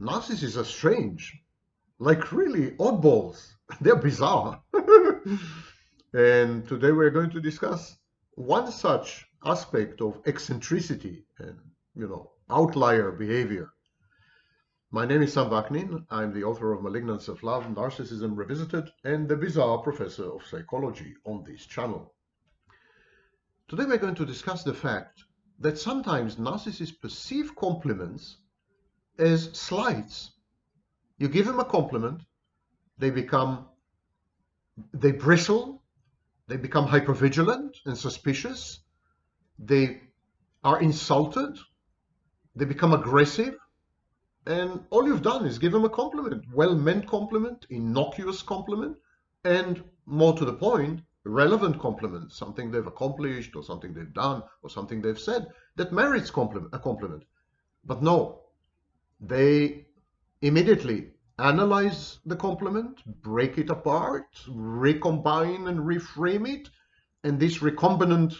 narcissists are strange, like really oddballs. They're bizarre. And today we're going to discuss one such aspect of eccentricity and, outlier behavior. My name is Sam Vaknin. I'm the author of Malignant Self-Love, Narcissism Revisited, and the bizarre professor of psychology on this channel. Today we're going to discuss the fact that sometimes narcissists perceive compliments as slights. You give them a compliment, they bristle, they become hypervigilant and suspicious, they are insulted, they become aggressive, and all you've done is give them a compliment, well-meant compliment, innocuous compliment, and more to the point, relevant compliment, something they've accomplished or something they've done or something they've said that merits a compliment. But no, they immediately analyze the compliment, break it apart, recombine and reframe it, and this recombinant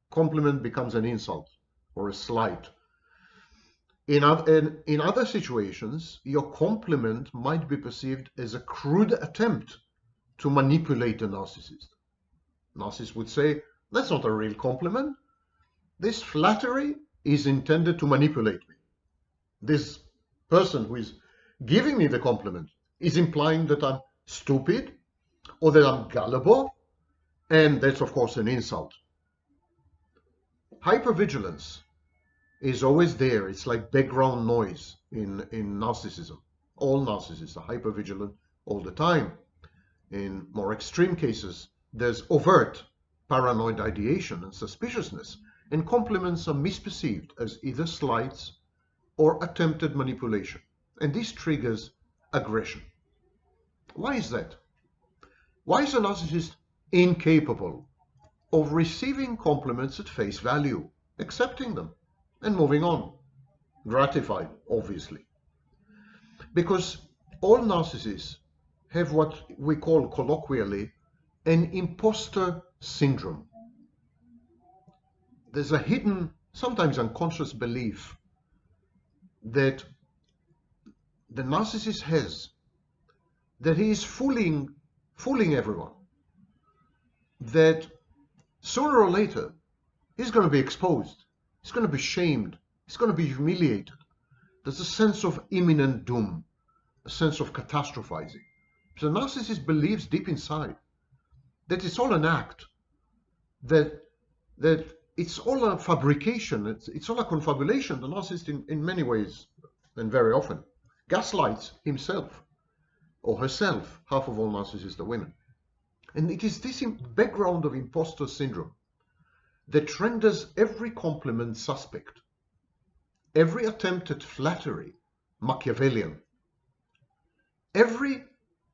compliment becomes an insult or a slight. In other situations, your compliment might be perceived as a crude attempt to manipulate a narcissist. Narcissist would say, that's not a real compliment. This flattery is intended to manipulate me. This person who is giving me the compliment is implying that I'm stupid or that I'm gullible, and that's of course an insult. Hypervigilance is always there. It's like background noise in narcissism. All narcissists are hypervigilant all the time. In more extreme cases, there's overt paranoid ideation and suspiciousness, and compliments are misperceived as either slights or attempted manipulation. And this triggers aggression. Why is that? Why is a narcissist incapable of receiving compliments at face value, accepting them, and moving on? Gratified, obviously. Because all narcissists have what we call colloquially an imposter syndrome. There's a hidden, sometimes unconscious belief that the narcissist has that he is fooling everyone, that sooner or later he's going to be exposed, he's going to be shamed, he's going to be humiliated. There's a sense of imminent doom, a sense of catastrophizing. So the narcissist believes deep inside that it's all an act, that it's all a fabrication, it's all a confabulation. The narcissist in many ways, and very often, gaslights himself or herself. Half of all narcissists are women. And it is this background of imposter syndrome that renders every compliment suspect, every attempt at flattery Machiavellian, every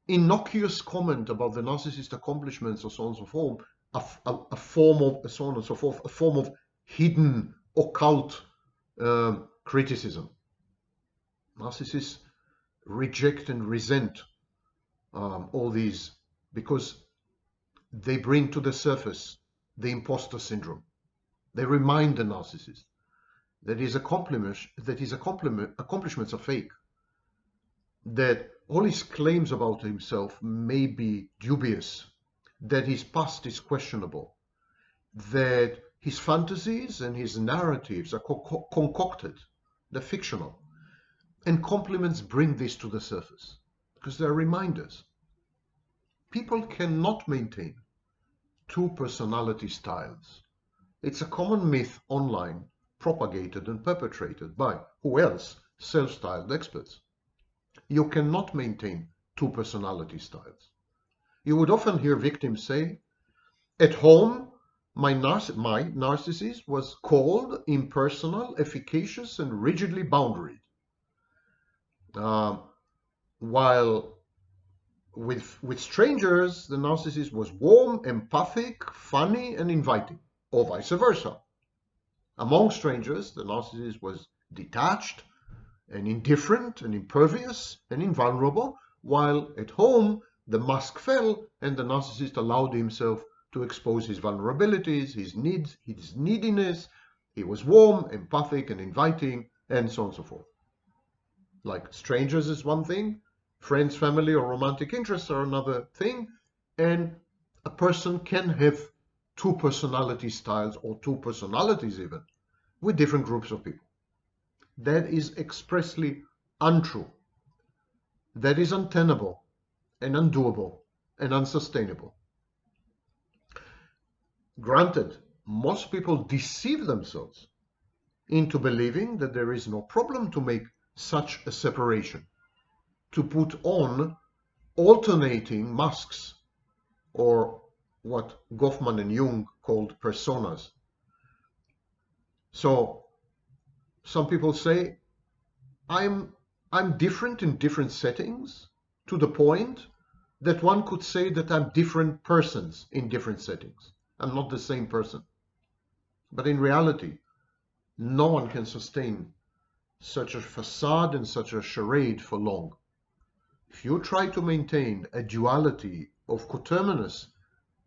innocuous comment about the narcissist's accomplishments or so on and so forth, a form of so on and so forth, a form of hidden occult criticism. Narcissists reject and resent all these because they bring to the surface the imposter syndrome. They remind the narcissist that his accomplishments are fake, that all his claims about himself may be dubious, that his past is questionable, that his fantasies and his narratives are concocted, they're fictional. And compliments bring this to the surface because they're reminders. People cannot maintain two personality styles. It's a common myth online, propagated and perpetrated by who else? Self-styled experts. You cannot maintain two personality styles. You would often hear victims say, at home, my narcissist was cold, impersonal, efficacious, and rigidly boundaried. While with strangers, the narcissist was warm, empathic, funny, and inviting, or vice versa. Among strangers, the narcissist was detached and indifferent and impervious and invulnerable, while at home, the mask fell and the narcissist allowed himself to expose his vulnerabilities, his needs, his neediness. He was warm, empathic, and inviting, and so on and so forth. Like strangers is one thing, friends, family, or romantic interests are another thing, and a person can have two personality styles or two personalities even with different groups of people. That is expressly untrue. That is untenable and undoable and unsustainable. Granted, most people deceive themselves into believing that there is no problem to make such a separation, to put on alternating masks, or what Goffman and Jung called personas. So some people say, I'm different in different settings, to the point that one could say that I'm different persons in different settings. I'm not the same person. But in reality, no one can sustain such a facade and such a charade for long. If you try to maintain a duality of coterminous,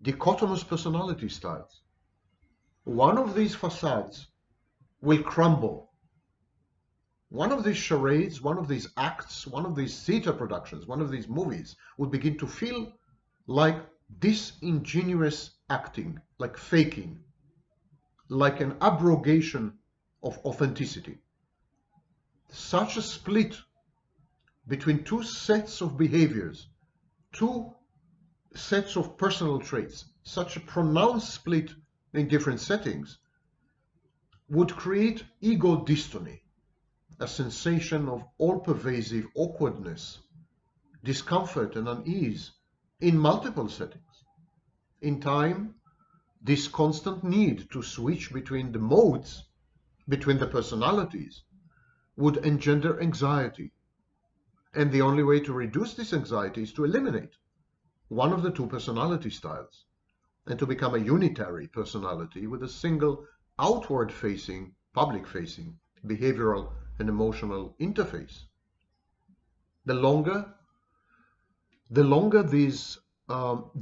dichotomous personality styles, one of these facades will crumble. One of these charades, one of these acts, one of these theater productions, one of these movies would begin to feel like disingenuous acting, like faking, like an abrogation of authenticity. Such a split between two sets of behaviors, two sets of personal traits, such a pronounced split in different settings, would create ego-dystony, a sensation of all-pervasive awkwardness, discomfort, and unease in multiple settings. In time, this constant need to switch between the modes, between the personalities, would engender anxiety. And the only way to reduce this anxiety is to eliminate one of the two personality styles and to become a unitary personality with a single outward-facing, public-facing, behavioral and emotional interface. The longer this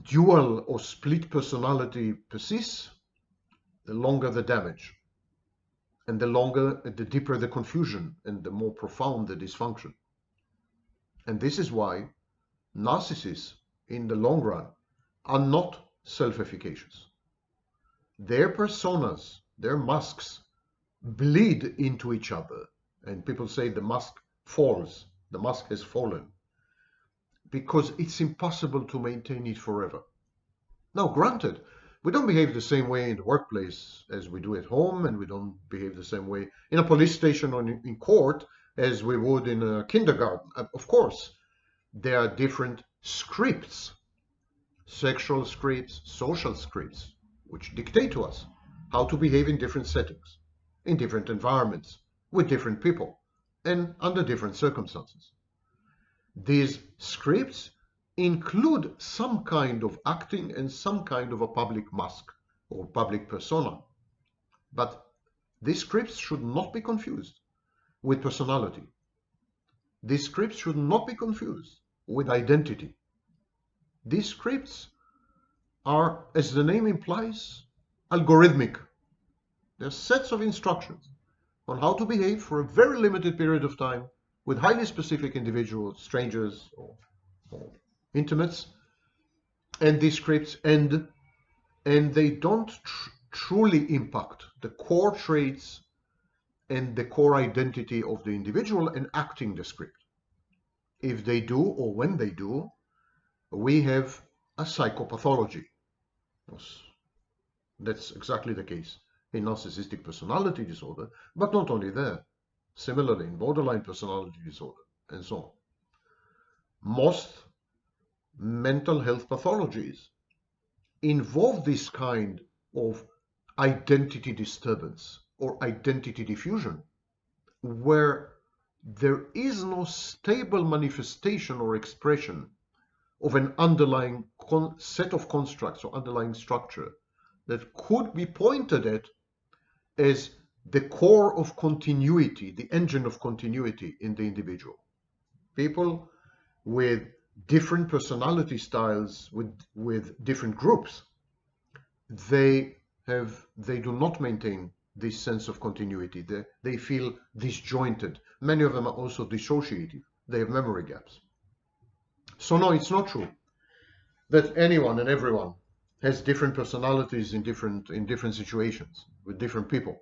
dual or split personality persists, the longer the damage, and the deeper the confusion, and the more profound the dysfunction. And this is why narcissists, in the long run, are not self-efficacious. Their personas, their masks, bleed into each other. And people say the mask falls, the mask has fallen, because it's impossible to maintain it forever. Now, granted, we don't behave the same way in the workplace as we do at home, and we don't behave the same way in a police station or in court as we would in a kindergarten. Of course, there are different scripts, sexual scripts, social scripts, which dictate to us how to behave in different settings, in different environments, with different people, and under different circumstances. These scripts include some kind of acting and some kind of a public mask or public persona. But these scripts should not be confused with personality. These scripts should not be confused with identity. These scripts are, as the name implies, algorithmic. They're sets of instructions on how to behave for a very limited period of time with highly specific individuals, strangers, or intimates. And these scripts end, and they don't truly impact the core traits and the core identity of the individual enacting the script. If they do, or when they do, we have a psychopathology. That's exactly the case in narcissistic personality disorder, but not only there. Similarly, in borderline personality disorder, and so on. Most mental health pathologies involve this kind of identity disturbance or identity diffusion, where there is no stable manifestation or expression of an underlying set of constructs or underlying structure that could be pointed at as the core of continuity, the engine of continuity in the individual. People with different personality styles, with different groups, they do not maintain this sense of continuity. They feel disjointed. Many of them are also dissociative. They have memory gaps. So no, it's not true that anyone and everyone has different personalities in different situations, with different people,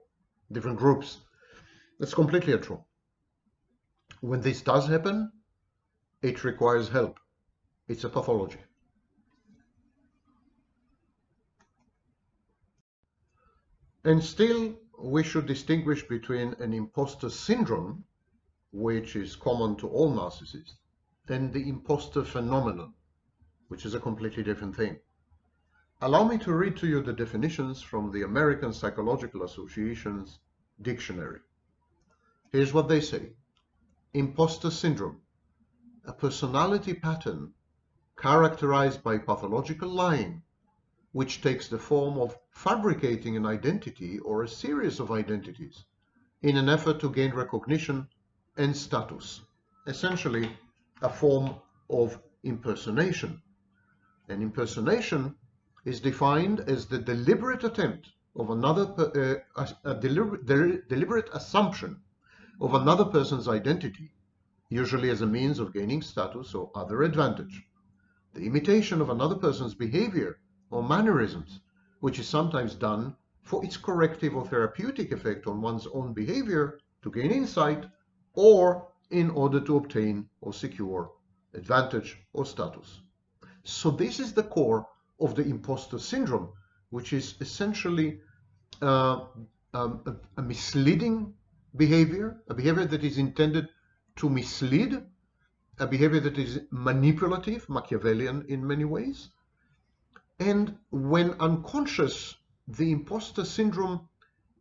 different groups. That's completely untrue. When this does happen, it requires help. It's a pathology. And still, we should distinguish between an imposter syndrome, which is common to all narcissists, and the imposter phenomenon, which is a completely different thing. Allow me to read to you the definitions from the American Psychological Association's dictionary. Here's what they say. Imposter syndrome, a personality pattern characterized by pathological lying, which takes the form of fabricating an identity or a series of identities in an effort to gain recognition and status. Essentially, a form of impersonation. An impersonation is defined as the deliberate attempt of another, deliberate assumption of another person's identity, usually as a means of gaining status or other advantage. The imitation of another person's behavior or mannerisms, which is sometimes done for its corrective or therapeutic effect on one's own behavior to gain insight, or in order to obtain or secure advantage or status. So this is the core of the imposter syndrome, which is essentially a misleading behavior, a behavior that is intended to mislead, a behavior that is manipulative, Machiavellian in many ways. And when unconscious, the imposter syndrome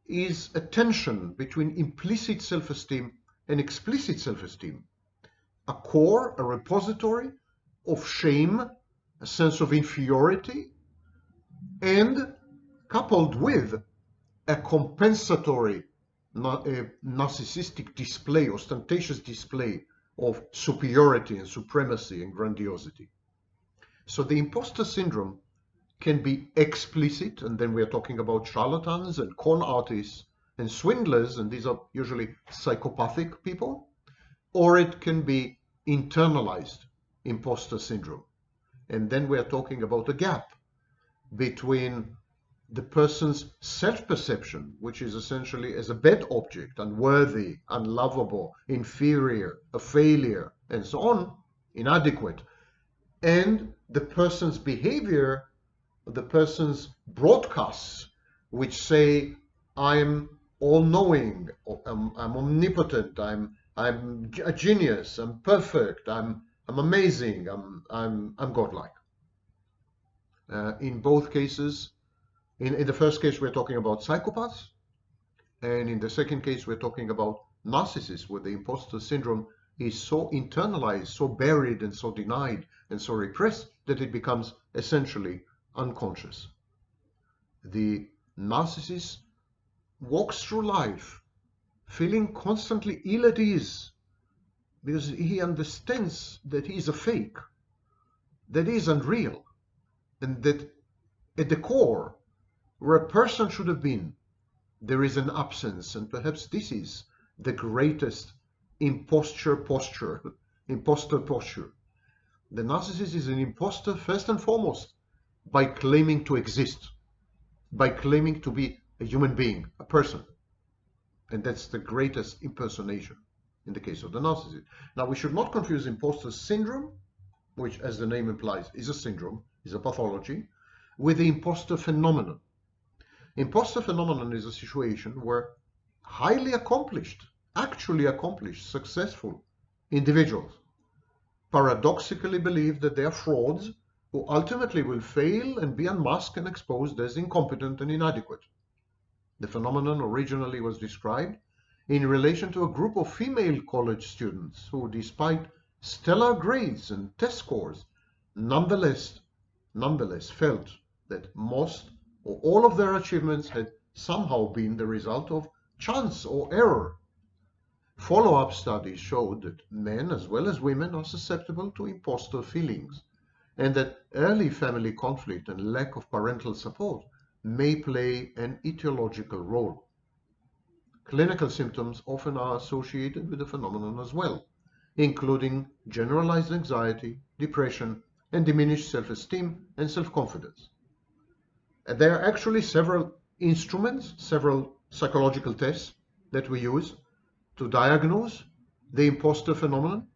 is a tension between implicit self-esteem and explicit self-esteem, a core, a repository of shame, a sense of inferiority, and coupled with a compensatory narcissistic display, ostentatious display of superiority and supremacy and grandiosity. So the imposter syndrome can be explicit, and then we are talking about charlatans and con artists and swindlers, and these are usually psychopathic people, or it can be internalized imposter syndrome. And then we are talking about a gap between the person's self-perception, which is essentially as a bad object, unworthy, unlovable, inferior, a failure, and so on, inadequate, and the person's behavior, the person's broadcasts, which say, I'm all-knowing, I'm omnipotent, I'm a genius, I'm perfect, I'm amazing, I'm godlike. In both cases, in the first case, we're talking about psychopaths, and in the second case, we're talking about narcissists, where the imposter syndrome is so internalized, so buried, and so denied, and so repressed that it becomes essentially unconscious. The narcissist walks through life feeling constantly ill at ease because he understands that he is a fake, that he is unreal, and that at the core, where a person should have been, there is an absence, and perhaps this is the greatest imposter posture. The narcissist is an imposter first and foremost by claiming to exist, by claiming to be a human being, a person. And that's the greatest impersonation in the case of the narcissist. Now, we should not confuse imposter syndrome, which, as the name implies, is a syndrome, is a pathology, with the imposter phenomenon. Imposter phenomenon is a situation where highly accomplished, actually accomplished, successful individuals paradoxically believe that they are frauds who ultimately will fail and be unmasked and exposed as incompetent and inadequate. The phenomenon originally was described in relation to a group of female college students who, despite stellar grades and test scores, nonetheless felt that most or all of their achievements had somehow been the result of chance or error. Follow-up studies showed that men as well as women are susceptible to imposter feelings, and that early family conflict and lack of parental support may play an etiological role clinical symptoms often are associated with the phenomenon as well, including generalized anxiety, depression, and diminished self-esteem and self-confidence. And there are actually several instruments, several psychological tests that we use to diagnose the imposter phenomenon.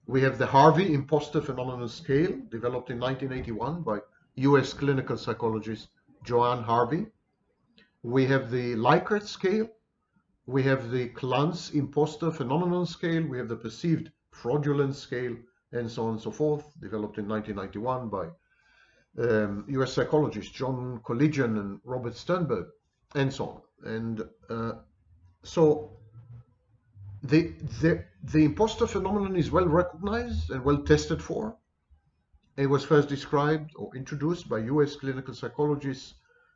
We have the Harvey Imposter Phenomenon Scale, developed in 1981 by US clinical psychologist Joanne Harvey. We have the Likert Scale. We have the Clance Imposter Phenomenon Scale. We have the Perceived Fraudulence Scale, and so on and so forth, developed in 1991 by US psychologists John Colligan and Robert Sternberg, and so on. And so the imposter phenomenon is well recognized and well tested for. It was first described or introduced by US clinical psychologists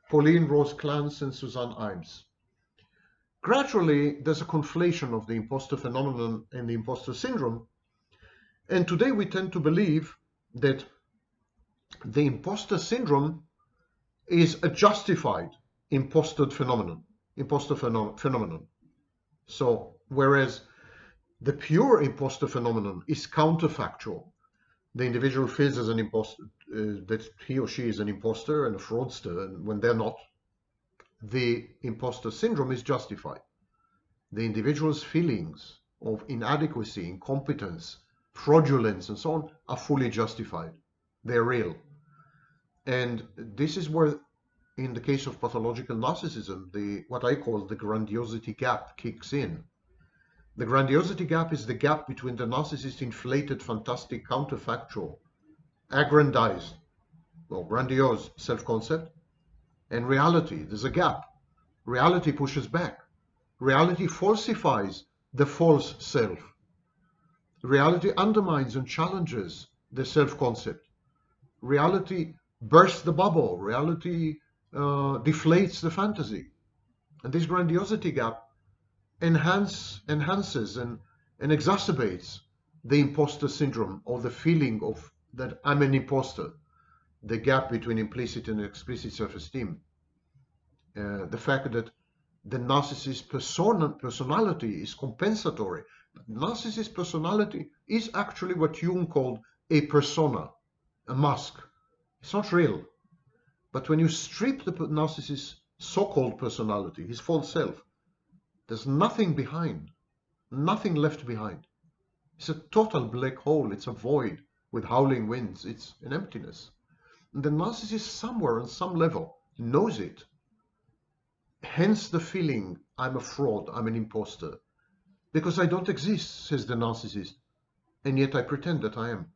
Pauline Rose Clance and Suzanne Imes. Gradually, there's a conflation of the imposter phenomenon and the imposter syndrome, and today we tend to believe that the imposter syndrome is a justified imposter phenomenon. So, whereas the pure imposter phenomenon is counterfactual, the individual feels as an imposter, that he or she is an imposter and a fraudster, and when they're not, the imposter syndrome is justified. The individual's feelings of inadequacy, incompetence, fraudulence, and so on are fully justified. They're real. And this is where, in the case of pathological narcissism, what I call the grandiosity gap kicks in. The grandiosity gap is the gap between the narcissist's inflated, fantastic, counterfactual, aggrandized, or grandiose self-concept, and reality. There's a gap. Reality pushes back. Reality falsifies the false self. Reality undermines and challenges the self-concept. Reality bursts the bubble. Reality deflates the fantasy. And this grandiosity gap enhances and exacerbates the imposter syndrome, or the feeling of that I'm an imposter, the gap between implicit and explicit self-esteem. The fact that the narcissist personality is compensatory. Narcissist personality is actually what Jung called a persona, a mask. It's not real. But when you strip the narcissist's so-called personality, his false self, there's nothing behind, nothing left behind. It's a total black hole. It's a void with howling winds. It's an emptiness. And the narcissist somewhere on some level knows it. Hence the feeling, I'm a fraud, I'm an imposter. Because I don't exist, says the narcissist, and yet I pretend that I am.